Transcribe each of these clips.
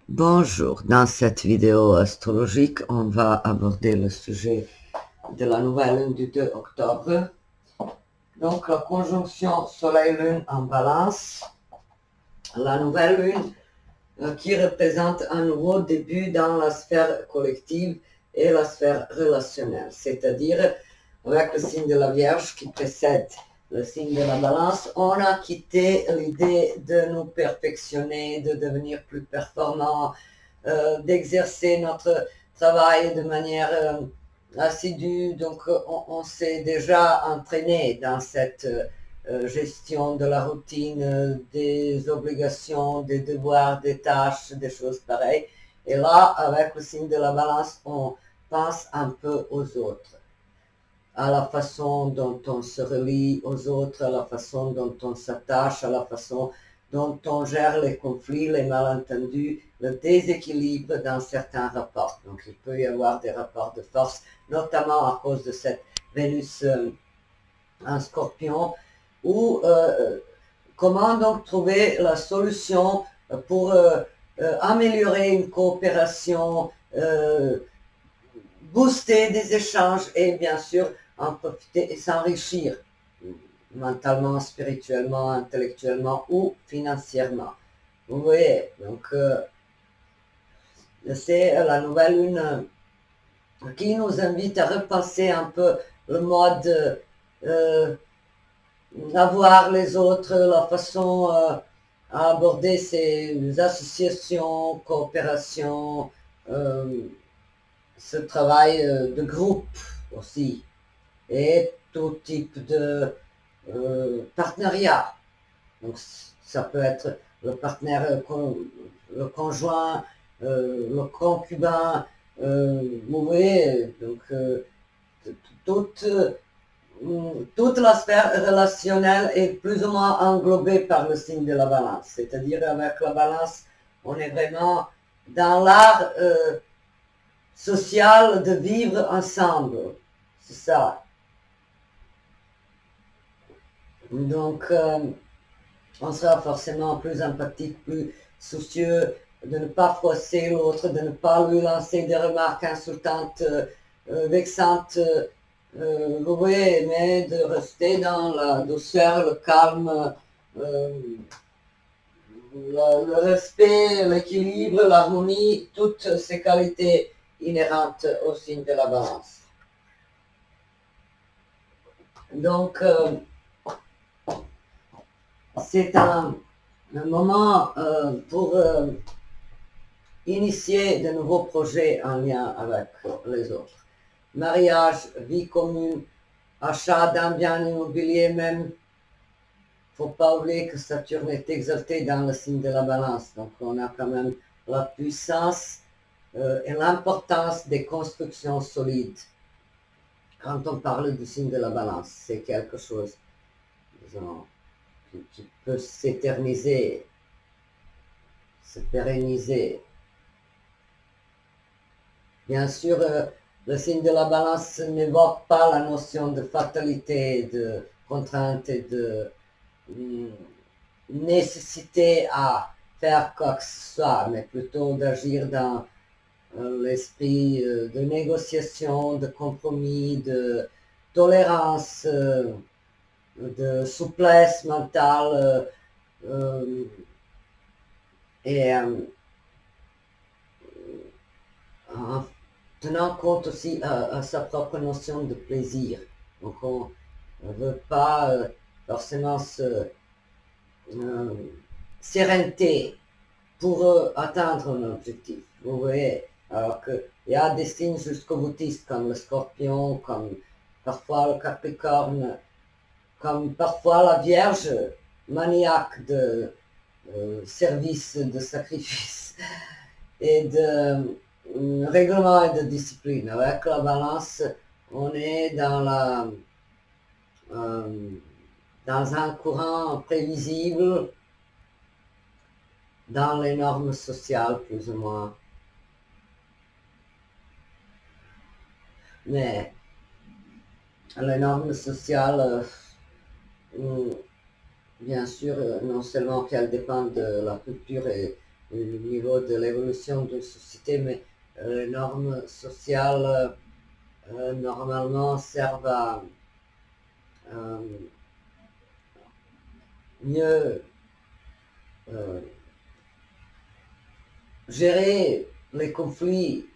Bonjour, dans cette vidéo astrologique, on va aborder le sujet de la nouvelle lune du 2 octobre. Donc la conjonction Soleil-Lune en Balance, la nouvelle lune qui représente un nouveau début dans la sphère collective et la sphère relationnelle, c'est-à-dire avec le signe de la Vierge qui précède le signe de la Balance, on a quitté l'idée de nous perfectionner, de devenir plus performants, d'exercer notre travail de manière assidue. Donc on s'est déjà entraîné dans cette gestion de la routine, des obligations, des devoirs, des tâches, des choses pareilles. Et là, avec le signe de la Balance, on pense un peu aux autres, à la façon dont on se relie aux autres, à la façon dont on s'attache, à la façon dont on gère les conflits, les malentendus, le déséquilibre dans certains rapports. Donc il peut y avoir des rapports de force, notamment à cause de cette Vénus en Scorpion, ou comment donc trouver la solution pour améliorer une coopération, booster des échanges et bien sûr en profiter et s'enrichir mentalement, spirituellement, intellectuellement ou financièrement. Vous voyez, donc c'est la nouvelle lune qui nous invite à repenser un peu le mode euh, à voir les autres, la façon à aborder ces associations, coopérations, euh, ce travail de groupe aussi, et tout type de partenariat. Donc ça peut être le partenaire, le conjoint, le concubin, vous voyez, donc toute, toute la sphère relationnelle est plus ou moins englobée par le signe de la Balance. C'est-à-dire avec la Balance, on est vraiment dans l'art social de vivre ensemble. C'est ça. Donc, on sera forcément plus empathique, plus soucieux de ne pas froisser l'autre, de ne pas lui lancer des remarques insultantes, vexantes, vous voyez, mais de rester dans la douceur, le calme, le respect, l'équilibre, l'harmonie, toutes ces qualités inhérentes au signe de la Balance. Donc, c'est un moment pour initier de nouveaux projets en lien avec les autres. Mariage, vie commune, achat d'un bien immobilier même. Il ne faut pas oublier que Saturne est exalté dans le signe de la Balance. Donc on a quand même la puissance et l'importance des constructions solides. Quand on parle du signe de la Balance, c'est quelque chose, disons, qui peut s'éterniser, se pérenniser. Bien sûr, le signe de la Balance n'évoque pas la notion de fatalité, de contrainte et de nécessité à faire quoi que ce soit, mais plutôt d'agir dans l'esprit de négociation, de compromis, de tolérance, de souplesse mentale et en tenant compte aussi à sa propre notion de plaisir. Donc on ne veut pas forcément se sérénité pour atteindre un objectif. Vous voyez, alors qu'il y a des signes jusqu'au boutiste comme le scorpion, comme parfois le capricorne, comme parfois la vierge maniaque de service, de sacrifice et de règlement et de discipline. Avec la balance, on est euh, dans un courant prévisible, dans les normes sociales plus ou moins. Mais les normes sociales, bien sûr, non seulement qu'elles dépendent de la culture et au niveau de l'évolution de la société, mais les normes sociales normalement servent à mieux gérer les conflits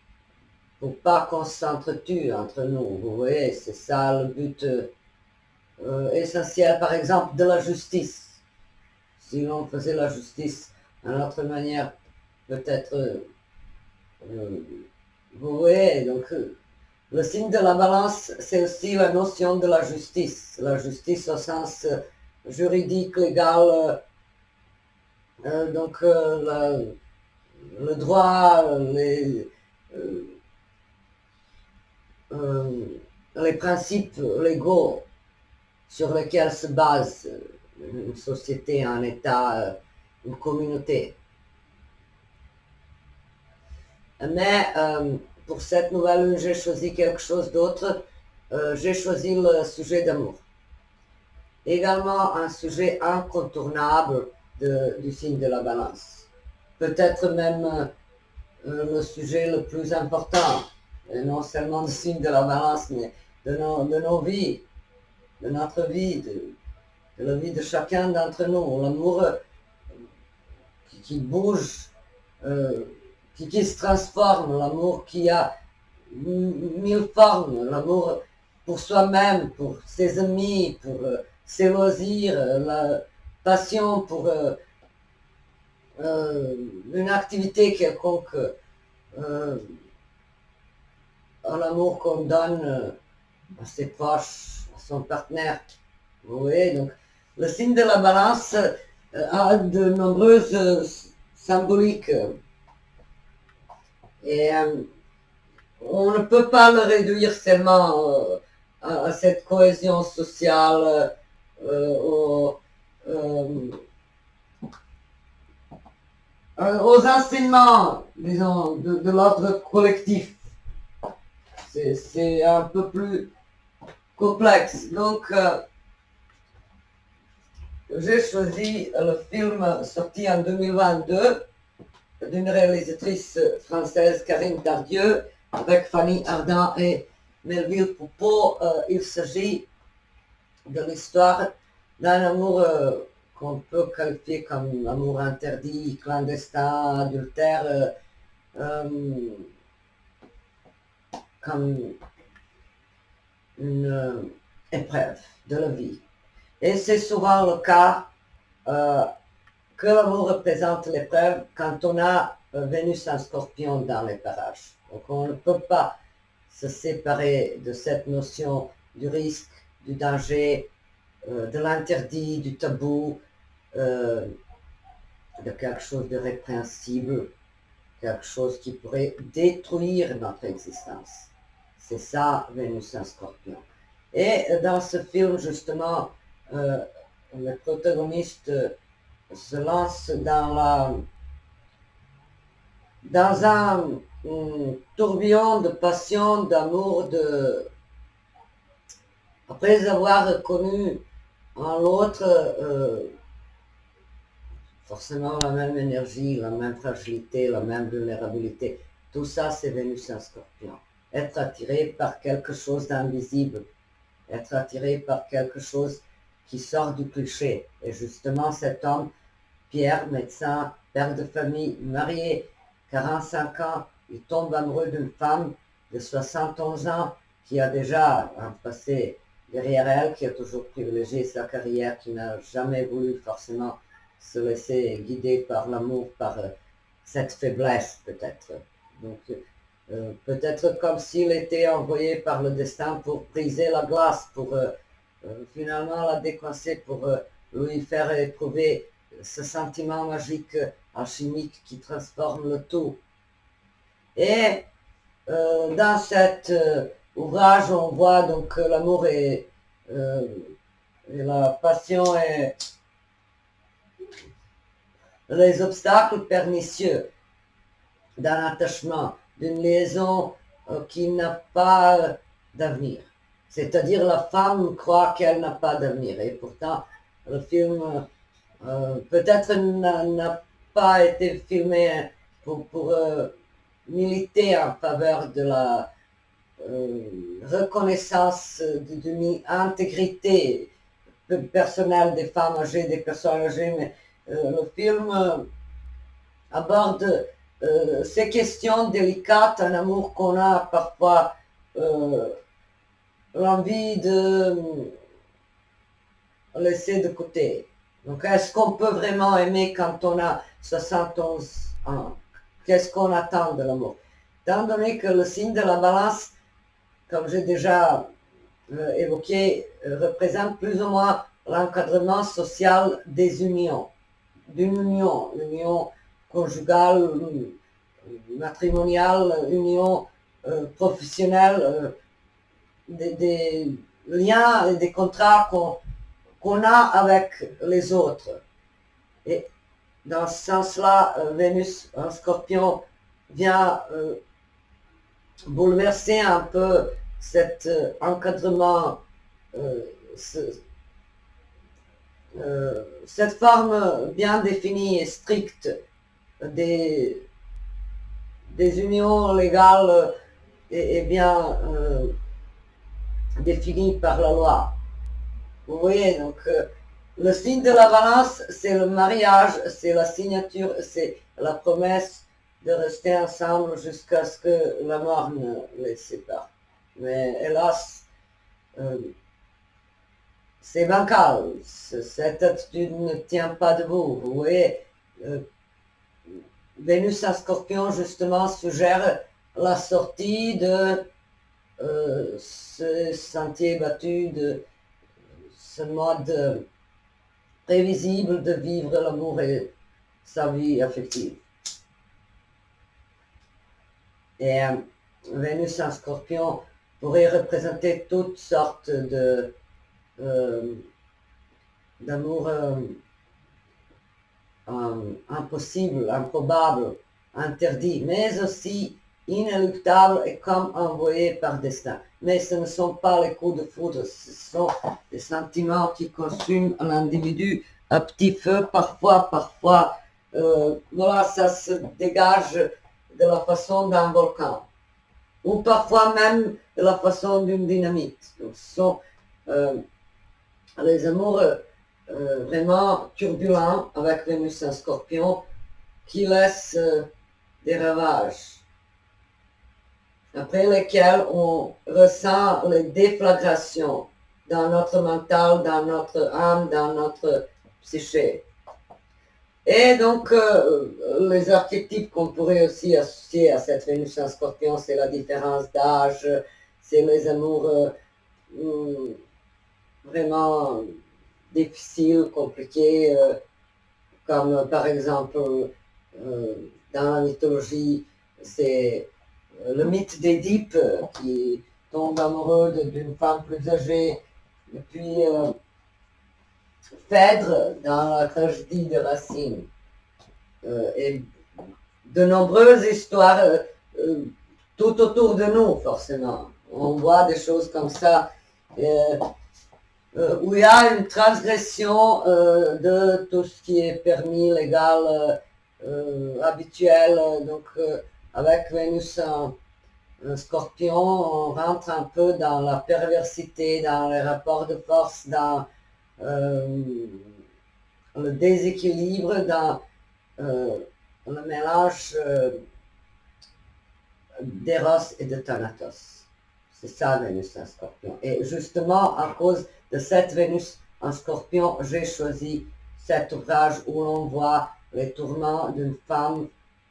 pour pas qu'on s'entretue entre nous. Vous voyez, c'est ça le but essentiel, par exemple, de la justice. Si l'on faisait la justice d'une autre manière, peut-être, vous voyez, donc le signe de la balance, c'est aussi la notion de la justice au sens juridique, légal, donc le droit, les principes légaux sur lesquels se base une société, un État, une communauté. Mais pour cette nouvelle, j'ai choisi quelque chose d'autre. J'ai choisi le sujet d'amour. Également un sujet incontournable du signe de la balance. Peut-être même le sujet le plus important, non seulement du signe de la balance, mais de nos vies, de notre vie, de la vie de chacun d'entre nous. L'amour qui bouge, qui se transforme, l'amour qui a mille formes, l'amour pour soi-même, pour ses amis, pour ses loisirs, la passion pour une activité quelconque, l'amour qu'on donne à ses proches, à son partenaire. Vous voyez, donc le signe de la balance a de nombreuses symboliques et on ne peut pas le réduire seulement à cette cohésion sociale, aux enseignements, disons, de l'ordre collectif. C'est un peu plus complexe. Donc, j'ai choisi le film sorti en 2022 d'une réalisatrice française, Karine Tardieu, avec Fanny Ardant et Melville Poupeau. Il s'agit de l'histoire d'un amour qu'on peut qualifier comme amour interdit, clandestin, adultère, comme une épreuve de la vie. Et c'est souvent le cas que l'amour représente l'épreuve quand on a Vénus en Scorpion dans les parages. Donc on ne peut pas se séparer de cette notion du risque, du danger, de l'interdit, du tabou, de quelque chose de répréhensible, quelque chose qui pourrait détruire notre existence. C'est ça, Vénus en Scorpion. Et dans ce film, justement, le protagoniste se lance dans un tourbillon de passion, d'amour, après avoir reconnu en l'autre forcément la même énergie, la même fragilité, la même vulnérabilité. Tout ça, c'est Vénus en Scorpion. Être attiré par quelque chose d'invisible, être attiré par quelque chose qui sort du cliché. Et justement, cet homme, Pierre, médecin, père de famille, marié, 45 ans, il tombe amoureux d'une femme de 71 ans qui a déjà un passé derrière elle, qui a toujours privilégié sa carrière, qui n'a jamais voulu forcément se laisser guider par l'amour, par cette faiblesse peut-être. Donc peut-être comme s'il était envoyé par le destin pour briser la glace, pour finalement la décoincer, pour lui faire éprouver ce sentiment magique, alchimique qui transforme le tout. Et dans cet ouvrage, on voit donc que l'amour et la passion et les obstacles pernicieux d'un attachement, d'une liaison qui n'a pas d'avenir. C'est-à-dire la femme croit qu'elle n'a pas d'avenir et pourtant le film peut-être n'a pas été filmé pour militer en faveur de la reconnaissance d'une intégrité personnelle des femmes âgées, des personnes âgées, mais le film aborde ces questions délicates, un amour qu'on a parfois l'envie de laisser de côté. Donc, est-ce qu'on peut vraiment aimer quand on a 71 ans? Qu'est-ce qu'on attend de l'amour? Étant donné que le signe de la balance, comme j'ai déjà évoqué, représente plus ou moins l'encadrement social des unions, d'une union, union conjugale, matrimoniale, union professionnelle, des liens et des contrats qu'on a avec les autres. Et dans ce sens-là, Vénus en Scorpion vient bouleverser un peu cet encadrement, cette forme bien définie et stricte des unions légales et bien définies par la loi. Vous voyez, donc le signe de la balance, c'est le mariage, c'est la signature, c'est la promesse de rester ensemble jusqu'à ce que la mort ne les sépare. Mais hélas, c'est bancal, cette attitude ne tient pas debout. Vous voyez, Vénus en Scorpion, justement, suggère la sortie de ce sentier battu, de ce mode prévisible de vivre l'amour et sa vie affective. Et Vénus en Scorpion pourrait représenter toutes sortes d'amour impossible, improbable, interdit, mais aussi inéluctable et comme envoyé par destin. Mais ce ne sont pas les coups de foudre, ce sont des sentiments qui consument l'individu à petit feu, parfois, voilà, ça se dégage de la façon d'un volcan, ou parfois même de la façon d'une dynamite. Donc, ce sont les amours vraiment turbulents avec Vénus en Scorpion qui laissent des ravages, après lesquels on ressent les déflagrations dans notre mental, dans notre âme, dans notre psyché. Et donc, les archétypes qu'on pourrait aussi associer à cette Vénus en Scorpion, c'est la différence d'âge, c'est les amours vraiment difficiles, compliqués, comme par exemple dans la mythologie, c'est le mythe d'Édipe qui tombe amoureux d'une femme plus âgée, et puis Phèdre dans la tragédie de Racine, et de nombreuses histoires tout autour de nous, forcément. On voit des choses comme ça, où il y a une transgression de tout ce qui est permis, légal, habituel. Donc, avec Vénus en Scorpion, on rentre un peu dans la perversité, dans les rapports de force, dans le déséquilibre, dans le mélange d'Eros et de Thanatos. C'est ça, Vénus en Scorpion. Et justement, à cause de cette Vénus en Scorpion, j'ai choisi cet ouvrage où l'on voit les tourments d'une femme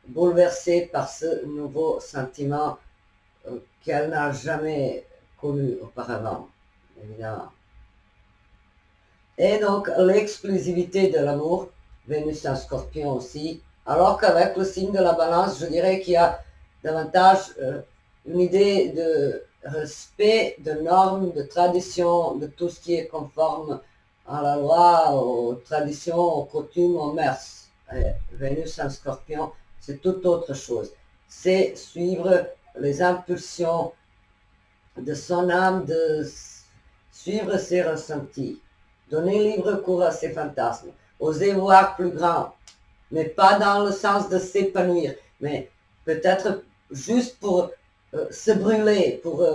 bouleversée par ce nouveau sentiment qu'elle n'a jamais connu auparavant, évidemment. Et donc, l'exclusivité de l'amour, Vénus en Scorpion aussi, alors qu'avec le signe de la balance, je dirais qu'il y a davantage une idée de respect, de normes, de traditions, de tout ce qui est conforme à la loi, aux traditions, aux coutumes, aux mœurs. Vénus en Scorpion, c'est tout autre chose. C'est suivre les impulsions de son âme, de suivre ses ressentis, donner libre cours à ses fantasmes, oser voir plus grand, mais pas dans le sens de s'épanouir, mais peut-être juste pour se brûler, pour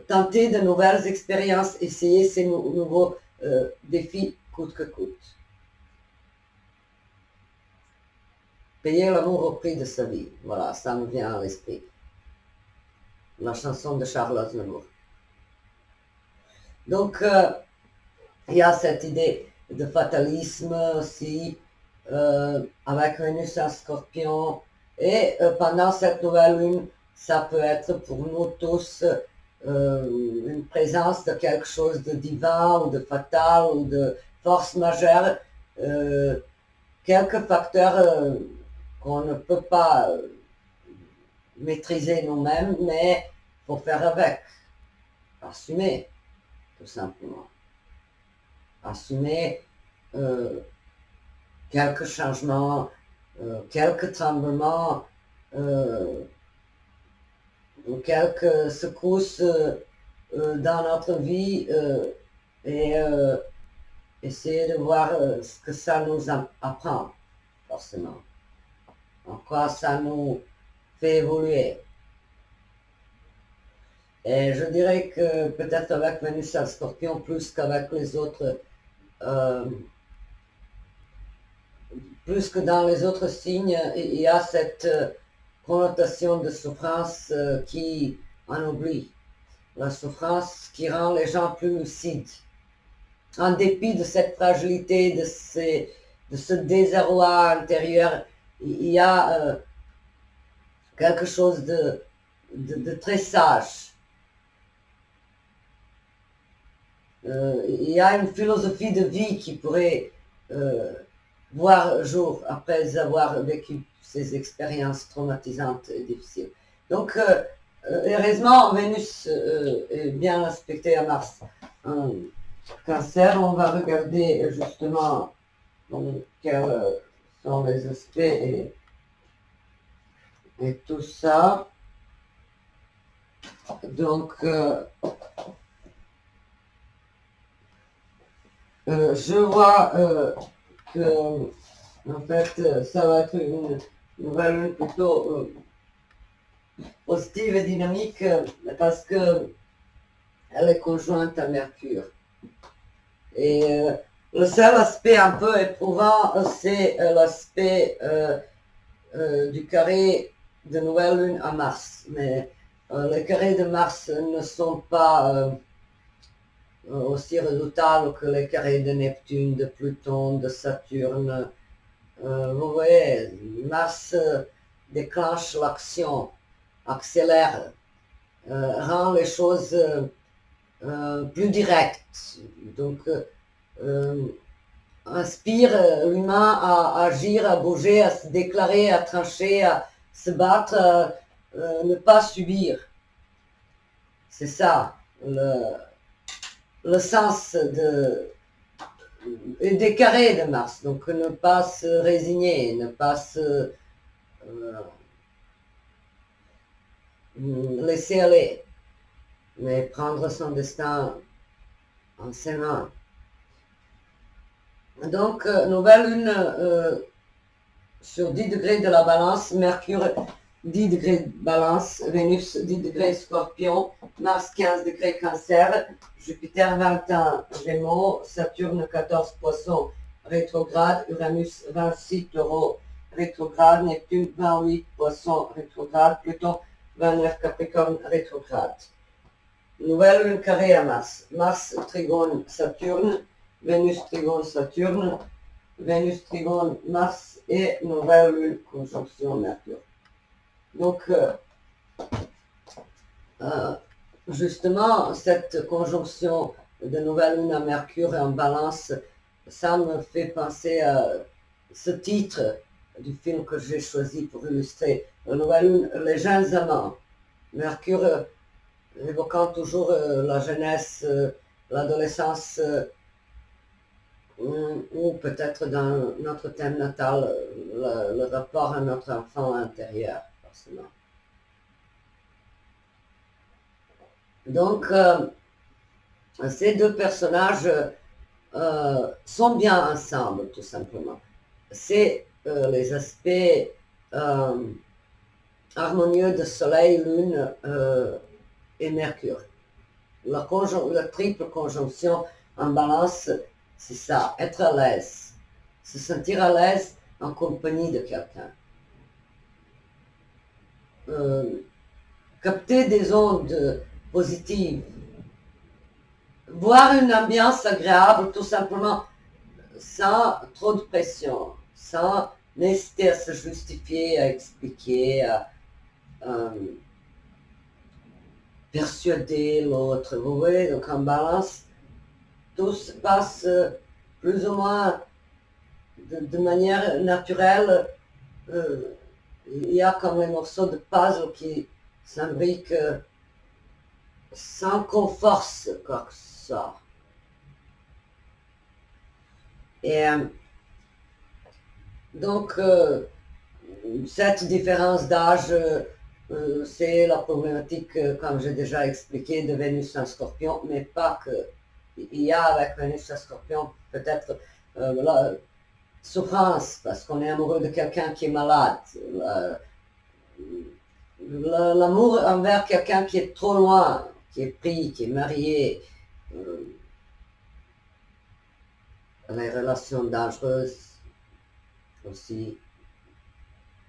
tenter de nouvelles expériences, essayer ces nouveaux défis coûte que coûte. Payer l'amour au prix de sa vie, voilà, ça me vient à l'esprit. La chanson de Charles Aznavour. Donc, il y a cette idée de fatalisme aussi, avec Vénus en Scorpion, et pendant cette nouvelle lune, ça peut être pour nous tous une présence de quelque chose de divin ou de fatal ou de force majeure, quelques facteurs qu'on ne peut pas maîtriser nous-mêmes, mais il faut faire avec, assumer, tout simplement. Assumer quelques changements, quelques tremblements, quelques secousses dans notre vie et essayer de voir ce que ça nous apprend, forcément. En quoi ça nous fait évoluer. Et je dirais que peut-être avec Vénus en Scorpion, plus qu'avec les autres, plus que dans les autres signes, il y a cette connotation de souffrance qui en oublie. La souffrance qui rend les gens plus lucides. En dépit de cette fragilité, de ce désarroi intérieur, il y a quelque chose de très sage. Il y a une philosophie de vie qui pourrait voir jour après avoir vécu ces expériences traumatisantes et difficiles. Donc, heureusement, Vénus est bien aspectée à Mars. Cancer, on va regarder justement quels sont les aspects et tout ça. Donc, je vois que, en fait, ça va être une nouvelle lune plutôt positive et dynamique parce que elle est conjointe à Mercure. Et le seul aspect un peu éprouvant, c'est l'aspect du carré de nouvelle lune à Mars. Mais les carrés de Mars ne sont pas aussi redoutables que les carrés de Neptune, de Pluton, de Saturne. Vous voyez, Mars déclenche l'action, accélère, rend les choses plus directes. Donc, inspire l'humain à agir, à bouger, à se déclarer, à trancher, à se battre, ne pas subir. C'est ça le sens des carrés de Mars. Donc ne pas se résigner, ne pas se laisser aller, mais prendre son destin en ses mains. Donc, nouvelle lune sur 10 degrés de la balance, Mercure 10 degrés balance, Vénus 10 degrés Scorpion, Mars 15 degrés Cancer, Jupiter 21 Gémeaux, Saturne 14 Poissons rétrograde, Uranus 26 Taureau rétrograde, Neptune 28 Poissons rétrograde, Pluton 29 Capricorne rétrograde. Nouvelle lune carrée à Mars, Mars trigone Saturne, Vénus trigone Saturne, Vénus trigone Mars et nouvelle lune conjonction Mercure. Donc, justement, cette conjonction de nouvelle lune à Mercure et en balance, ça me fait penser à ce titre du film que j'ai choisi pour illustrer la nouvelle lune, Les jeunes amants. Mercure évoquant toujours la jeunesse, l'adolescence, ou peut-être dans notre thème natal, le rapport à notre enfant intérieur, forcément. Donc, ces deux personnages sont bien ensemble, tout simplement. C'est les aspects harmonieux de Soleil, Lune et Mercure. La triple conjonction en Balance, c'est ça, être à l'aise, se sentir à l'aise en compagnie de quelqu'un. Capter des ondes positives, voir une ambiance agréable tout simplement, sans trop de pression, sans nécessiter à se justifier, à expliquer, à persuader l'autre. Vous voyez, donc en Balance, tout se passe plus ou moins de manière naturelle. Il y a comme un morceau de puzzle qui s'imbrique sans qu'on force quoi que ce soit. Et donc, cette différence d'âge, c'est la problématique, comme j'ai déjà expliqué, de Vénus en Scorpion, mais pas que. Il y a avec Vénus en Scorpion peut-être la souffrance, parce qu'on est amoureux de quelqu'un qui est malade. L'amour envers quelqu'un qui est trop loin, qui est pris, qui est marié. Les relations dangereuses aussi,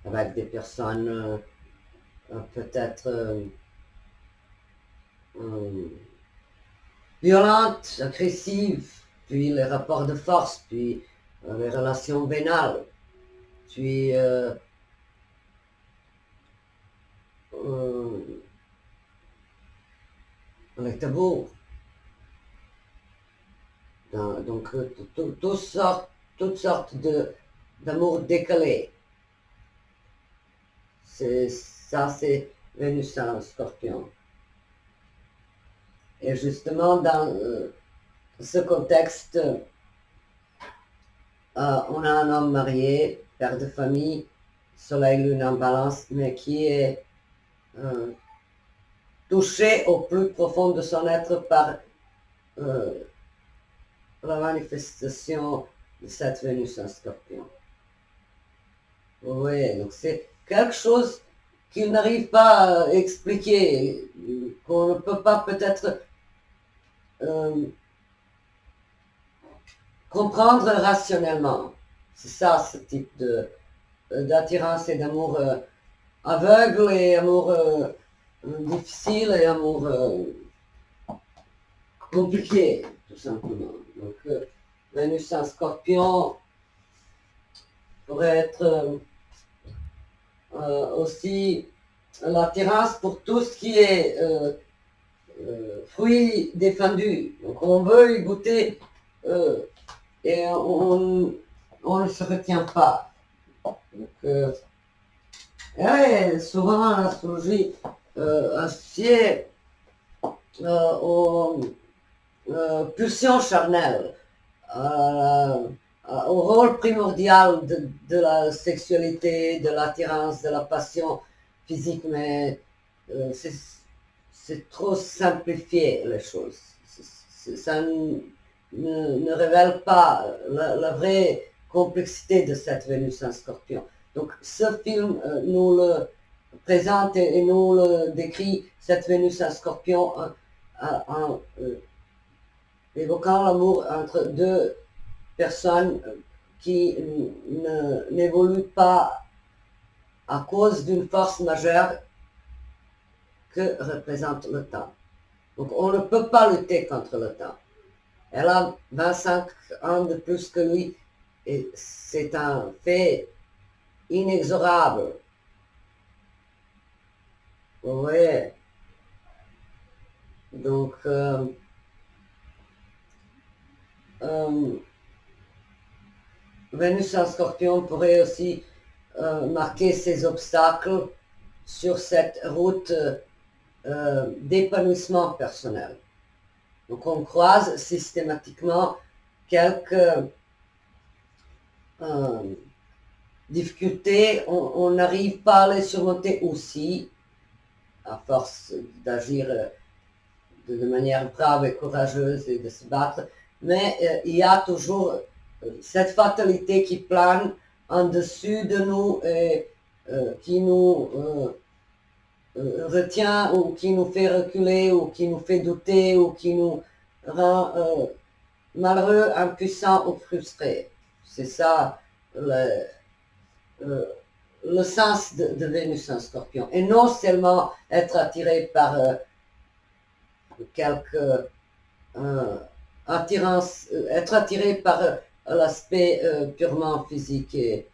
avec des personnes peut-être violentes, agressives, puis les rapports de force, puis les relations vénales, puis les tabous. Donc toutes sortes d'amour décalé. Ça, c'est Vénus en Scorpion. Et justement, dans ce contexte, on a un homme marié, père de famille, Soleil, Lune en Balance, mais qui est touché au plus profond de son être par la manifestation de cette Vénus en Scorpion. Oui, donc c'est quelque chose qu'il n'arrive pas à expliquer, qu'on ne peut pas peut-être comprendre rationnellement. C'est ça, ce type d'attirance et d'amour aveugle et amour difficile et amour compliqué, tout simplement. Donc, Vénus en Scorpion pourrait être aussi l'attirance pour tout ce qui est fruits défendus. Donc, on veut y goûter et on ne se retient pas. Donc, souvent, en astrologie, associée aux pulsions charnelles, au rôle primordial de la sexualité, de l'attirance, de la passion physique, mais c'est trop simplifié les choses. Ça ne révèle pas la vraie complexité de cette Vénus en Scorpion. Donc ce film nous le présente et nous le décrit, cette Vénus en Scorpion, en évoquant l'amour entre deux personnes qui n'évoluent pas à cause d'une force majeure que représente le temps. Donc on ne peut pas lutter contre le temps. Elle a 25 ans de plus que lui et c'est un fait inexorable. Vous voyez? Donc, Vénus en Scorpion pourrait aussi marquer ses obstacles sur cette route d'épanouissement personnel. Donc on croise systématiquement quelques difficultés, on n'arrive pas à les surmonter aussi, à force d'agir de manière brave et courageuse et de se battre, mais il y a toujours cette fatalité qui plane en dessus de nous et qui nous retient ou qui nous fait reculer ou qui nous fait douter ou qui nous rend malheureux, impuissants ou frustrés. C'est ça le sens de Vénus en Scorpion. Et non seulement être attiré par quelque attirance, être attiré par l'aspect purement physique et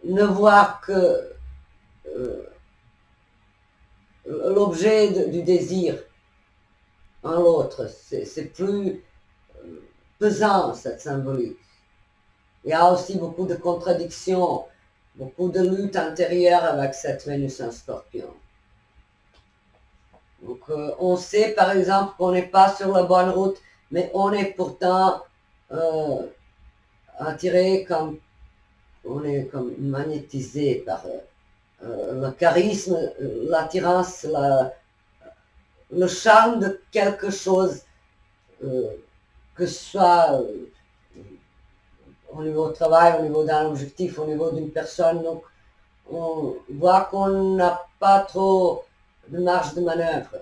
ne voir que l'objet du désir en l'autre. C'est plus pesant, cette symbolique. Il y a aussi beaucoup de contradictions, beaucoup de lutte intérieure avec cette Vénus en Scorpion. Donc, on sait par exemple qu'on n'est pas sur la bonne route, mais on est pourtant attiré comme, on est comme magnétisé par le charisme, l'attirance, le charme de quelque chose, que ce soit au niveau du travail, au niveau d'un objectif, au niveau d'une personne. Donc, on voit qu'on n'a pas trop de marge de manœuvre.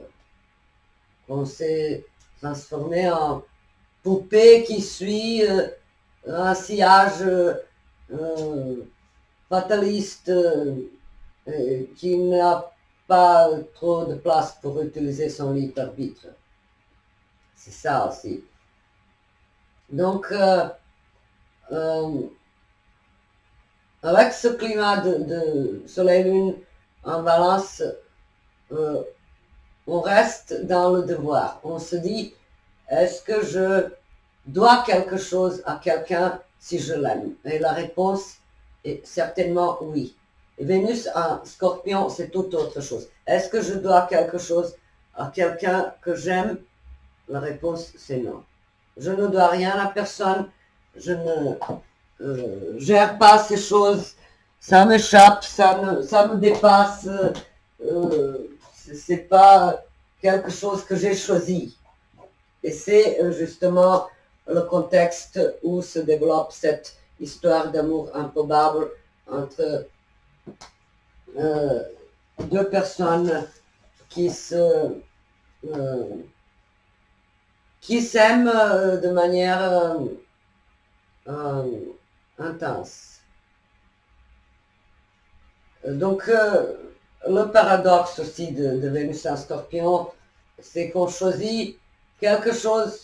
On s'est transformé en poupée qui suit un sillage fataliste qui n'a pas trop de place pour utiliser son libre arbitre. C'est ça aussi. Donc, avec ce climat de soleil-lune en balance, on reste dans le devoir. On se dit, est-ce que je dois quelque chose à quelqu'un si je l'aime? Et la réponse est certainement oui. Et Vénus en Scorpion, c'est tout autre chose. Est-ce que je dois quelque chose à quelqu'un que j'aime? La réponse, c'est non. Je ne dois rien à personne. Je ne gère pas ces choses. Ça m'échappe, ça me dépasse. C'est pas quelque chose que j'ai choisi. Et c'est justement le contexte où se développe cette histoire d'amour improbable entre deux personnes qui s'aiment de manière intense. Donc, le paradoxe aussi de Vénus en Scorpion, c'est qu'on choisit quelque chose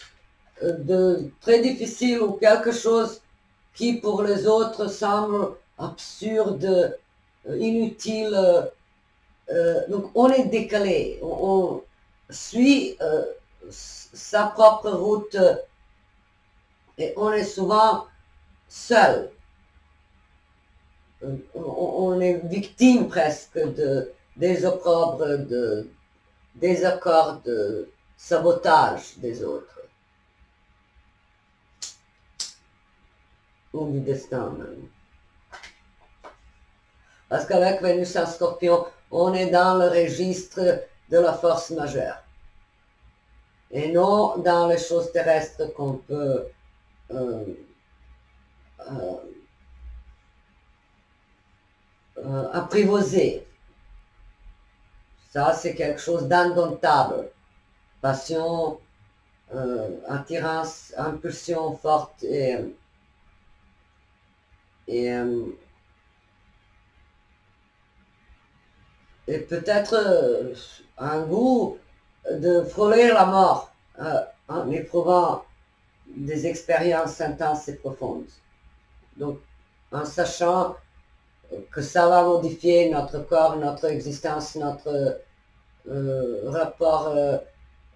de très difficile ou quelque chose qui pour les autres semble absurde, inutile. Donc on est décalé, on suit sa propre route et on est souvent seul. On est victime presque des opprobres, des accords de sabotage des autres. Ou du destin même. Parce qu'avec Vénus en Scorpion, on est dans le registre de la force majeure. Et non dans les choses terrestres qu'on peut apprivoiser. Ça, c'est quelque chose d'indomptable. Passion, attirance, impulsion forte et peut-être un goût de frôler la mort en éprouvant des expériences intenses et profondes. Donc, en sachant que ça va modifier notre corps, notre existence, notre rapport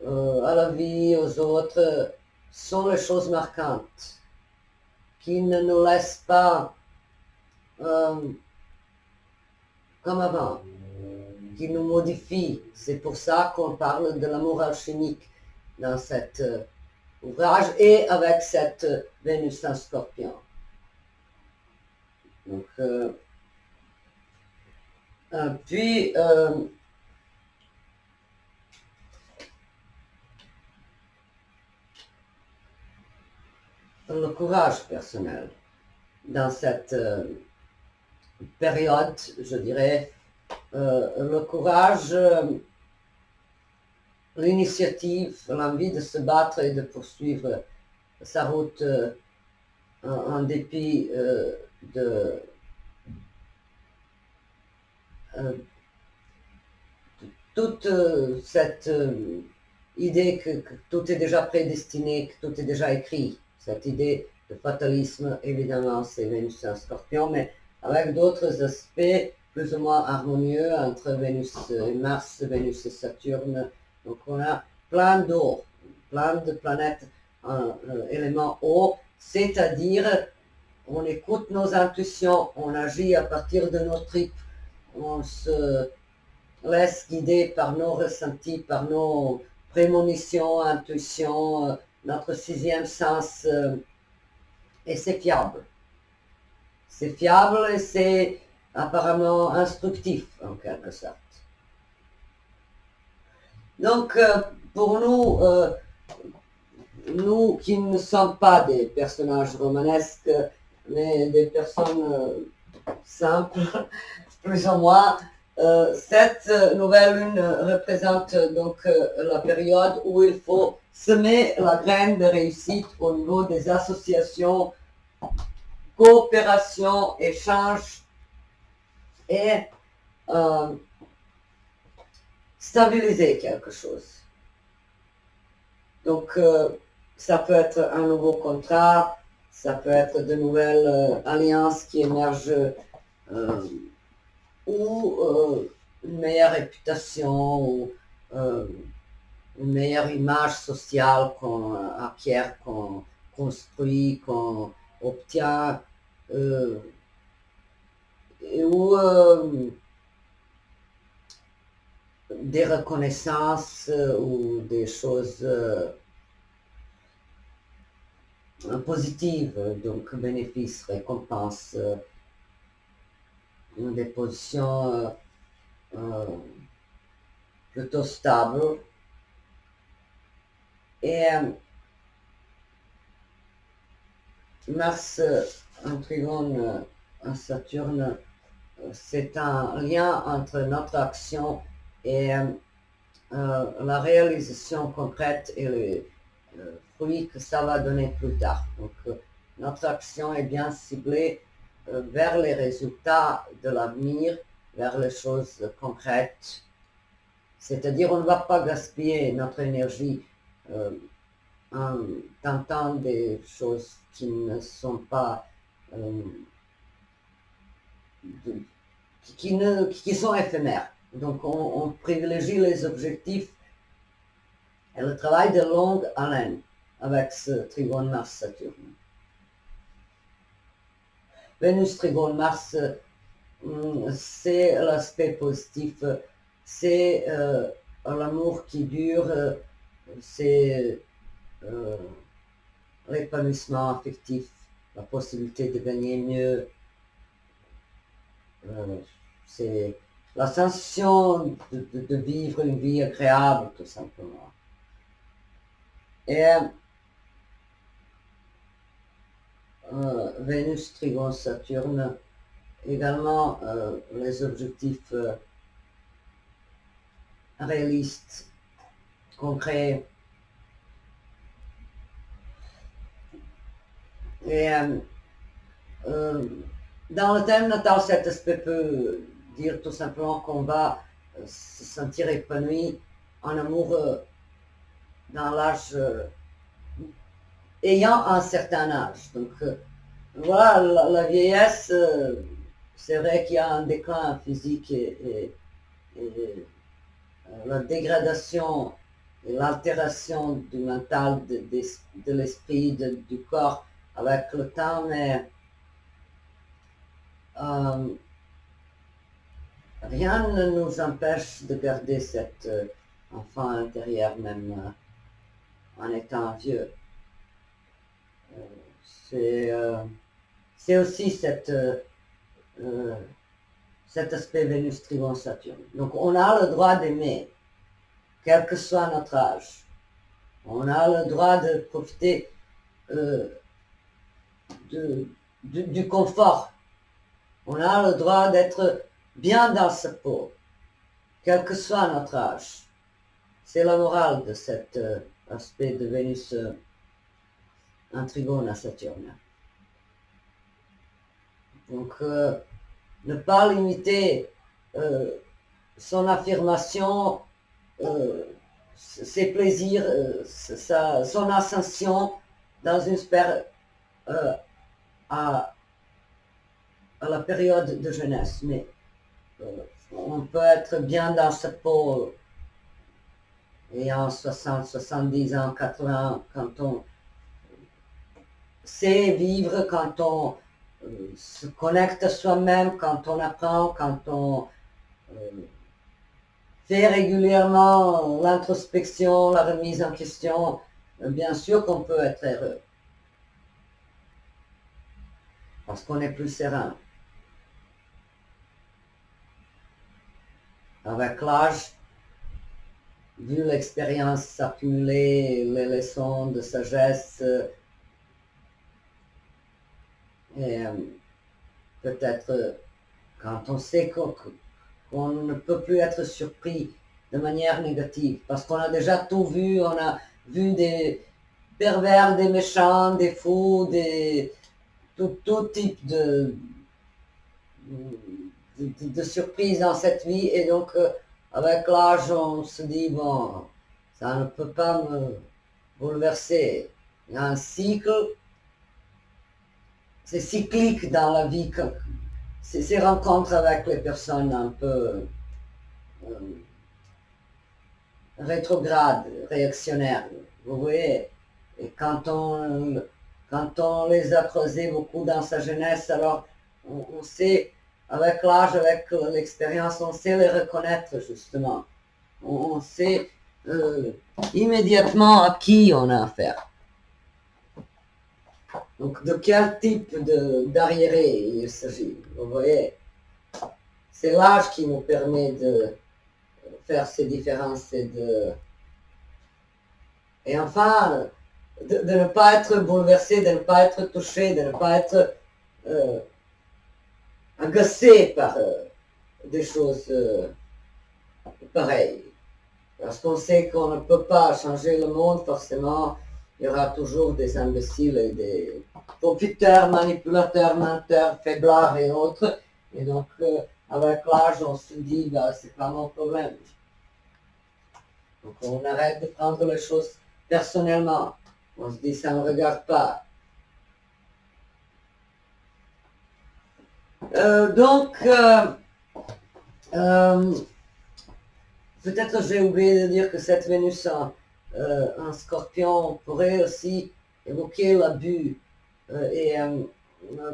à la vie, aux autres, sont les choses marquantes qui ne nous laissent pas comme avant, qui nous modifient. C'est pour ça qu'on parle de l'amour alchimique dans cet ouvrage et avec cette Vénus en Scorpion. Donc, puis, le courage personnel. dans cette période, je dirais, le courage, l'initiative, l'envie de se battre et de poursuivre sa route en dépit de toute cette idée que tout est déjà prédestiné, que tout est déjà écrit. Cette idée de fatalisme, évidemment, c'est Vénus en Scorpion, mais avec d'autres aspects plus ou moins harmonieux entre Vénus et Mars, Vénus et Saturne. Donc on a plein d'eau, plein de planètes en élément eau, c'est-à-dire on écoute nos intuitions, on agit à partir de nos tripes, on se laisse guider par nos ressentis, par nos prémonitions, intuitions, notre sixième sens, et c'est fiable. C'est fiable et c'est apparemment instructif en quelque sorte. Donc pour nous, nous qui ne sommes pas des personnages romanesques, mais des personnes simples, plus ou moins, cette nouvelle lune représente donc la période où il faut semer la graine de réussite au niveau des associations, coopération, échange et stabiliser quelque chose. Donc ça peut être un nouveau contrat, ça peut être de nouvelles alliances qui émergent ou une meilleure réputation, ou une meilleure image sociale qu'on acquiert, qu'on construit, qu'on obtient, ou des reconnaissances ou des choses positives, donc bénéfices, récompenses, des positions plutôt stables. Et Mars en trigone à Saturne, c'est un lien entre notre action et la réalisation concrète et les fruits que ça va donner plus tard. Donc notre action est bien ciblée vers les résultats de l'avenir, vers les choses concrètes. C'est-à-dire on ne va pas gaspiller notre énergie en tentant des choses qui ne sont pas qui sont éphémères. Donc on privilégie les objectifs et le travail de longue haleine avec ce trigone Mars-Saturne. Vénus trigone Mars, c'est l'aspect positif, c'est l'amour qui dure, c'est l'épanouissement affectif, la possibilité de gagner mieux, c'est la sensation de vivre une vie agréable, tout simplement. Et Vénus, Trigone, Saturne, également les objectifs réalistes, concrets. Et dans le thème natal, cet aspect peut dire tout simplement qu'on va se sentir épanoui en amour dans l'âge ayant un certain âge. Donc voilà, la vieillesse, c'est vrai qu'il y a un déclin physique et la dégradation et l'altération du mental, de l'esprit, du corps avec le temps, mais rien ne nous empêche de garder cet enfant intérieur, même en étant vieux. C'est aussi cet aspect Vénus Trigone Saturne. Donc on a le droit d'aimer, quel que soit notre âge. On a le droit de profiter de du confort. On a le droit d'être bien dans sa peau, quel que soit notre âge. C'est la morale de cet aspect de Vénus en trigone à Saturne. Donc, ne pas limiter son affirmation, ses plaisirs, son ascension dans une sphère à la période de jeunesse. Mais on peut être bien dans sa peau ayant 60, 70 ans, 80 ans, quand on sait vivre, quand on se connecte à soi-même, quand on apprend, quand on fait régulièrement l'introspection, la remise en question, bien sûr qu'on peut être heureux. Parce qu'on est plus serein. Avec l'âge, vu l'expérience accumulée, les leçons de sagesse, et peut-être quand on sait qu'on ne peut plus être surpris de manière négative, parce qu'on a déjà tout vu, on a vu des pervers, des méchants, des fous, tout type de surprises dans cette vie, et donc avec l'âge on se dit bon, ça ne peut pas me bouleverser. Il y a un cycle, c'est cyclique dans la vie, ces rencontres avec les personnes un peu rétrogrades, réactionnaires, vous voyez. Et quand on les a creusés beaucoup dans sa jeunesse, alors on sait, avec l'âge, avec l'expérience, on sait les reconnaître justement. On sait immédiatement à qui on a affaire. Donc de quel type d'arriéré il s'agit, vous voyez. C'est l'âge qui nous permet de faire ces différences et enfin de ne pas être bouleversé, de ne pas être touché, de ne pas être agacé par des choses pareilles. Parce qu'on sait qu'on ne peut pas changer le monde, forcément, il y aura toujours des imbéciles et des profiteurs, manipulateurs, menteurs, faiblards et autres. Et donc, avec l'âge, on se dit, bah, c'est pas mon problème. Donc, on arrête de prendre les choses personnellement. On se dit, ça ne me regarde pas. Peut-être j'ai oublié de dire que cette Vénus en Scorpion pourrait aussi évoquer l'abus.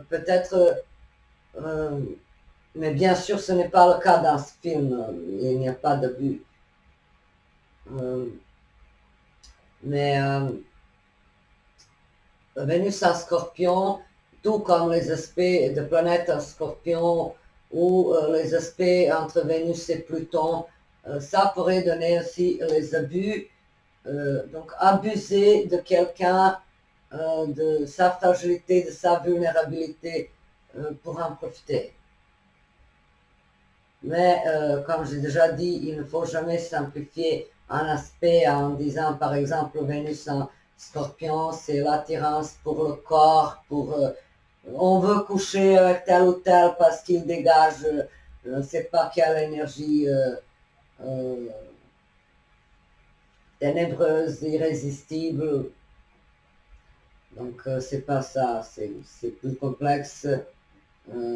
Peut-être, mais bien sûr ce n'est pas le cas dans ce film, il n'y a pas d'abus. Vénus en Scorpion, tout comme les aspects de planètes en Scorpion ou les aspects entre Vénus et Pluton, ça pourrait donner aussi les abus. Donc abuser de quelqu'un, de sa fragilité, de sa vulnérabilité pour en profiter. Mais comme j'ai déjà dit, il ne faut jamais simplifier un aspect en disant par exemple Vénus en Scorpion, c'est l'attirance pour le corps, on veut coucher avec tel ou tel parce qu'il dégage je ne sais pas quelle énergie ténébreuse, irrésistible. Donc c'est pas ça, c'est plus complexe.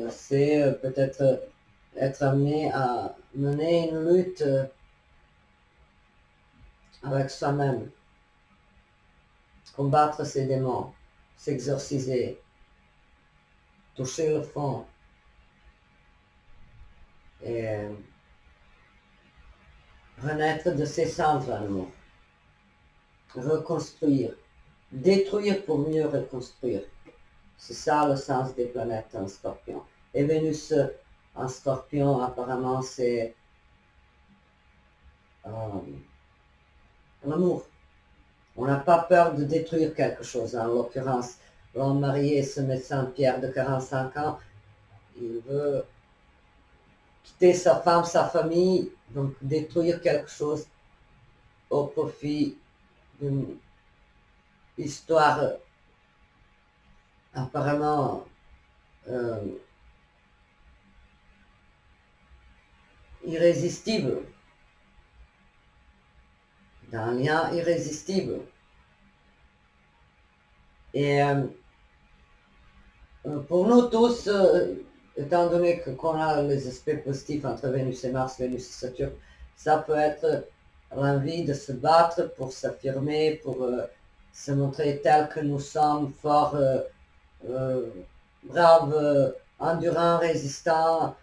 C'est peut-être être amené à mener une lutte avec soi-même, combattre ses démons, s'exorciser, toucher le fond et renaître de ses cendres à nouveau, reconstruire, détruire pour mieux reconstruire. C'est ça le sens des planètes en Scorpion. Et Vénus en Scorpion, apparemment, c'est l'amour. On n'a pas peur de détruire quelque chose, en l'occurrence l'homme marié, ce médecin Pierre de 45 ans, il veut quitter sa femme, sa famille, donc détruire quelque chose au profit d'une histoire apparemment irrésistible, d'un lien irrésistible. Et pour nous tous, étant donné qu'on a les aspects positifs entre Vénus et Mars, Vénus et Saturne, ça peut être l'envie de se battre pour s'affirmer, pour se montrer tel que nous sommes, forts, braves, endurants, résistants,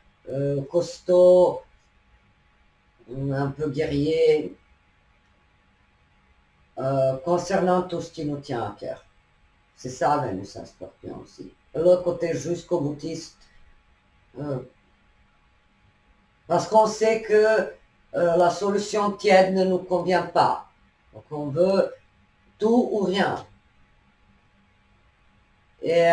costauds, un peu guerriers, concernant tout ce qui nous tient à cœur. C'est ça Vénus en Scorpion aussi. Le côté jusqu'au boutiste, parce qu'on sait que la solution tiède ne nous convient pas. Donc on veut tout ou rien. Et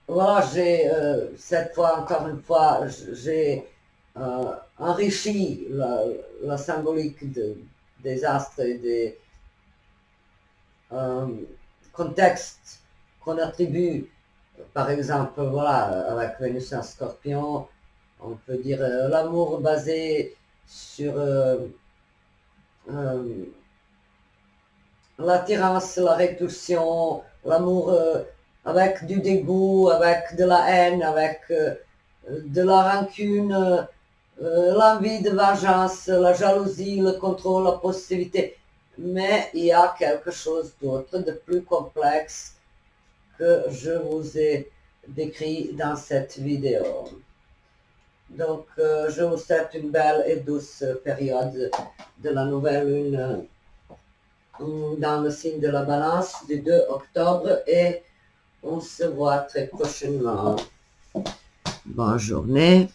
voilà, j'ai cette fois, encore une fois, j'ai enrichi la symbolique des astres et des contextes qu'on attribue. Par exemple, voilà, avec Vénus en Scorpion, on peut dire l'amour basé sur l'attirance, la répulsion, l'amour avec du dégoût, avec de la haine, avec de la rancune, l'envie de vengeance, la jalousie, le contrôle, la possessivité. Mais il y a quelque chose d'autre, de plus complexe, que je vous ai décrit dans cette vidéo. Donc, je vous souhaite une belle et douce période de la nouvelle lune dans le signe de la Balance du 2 octobre et on se voit très prochainement. Bonne journée.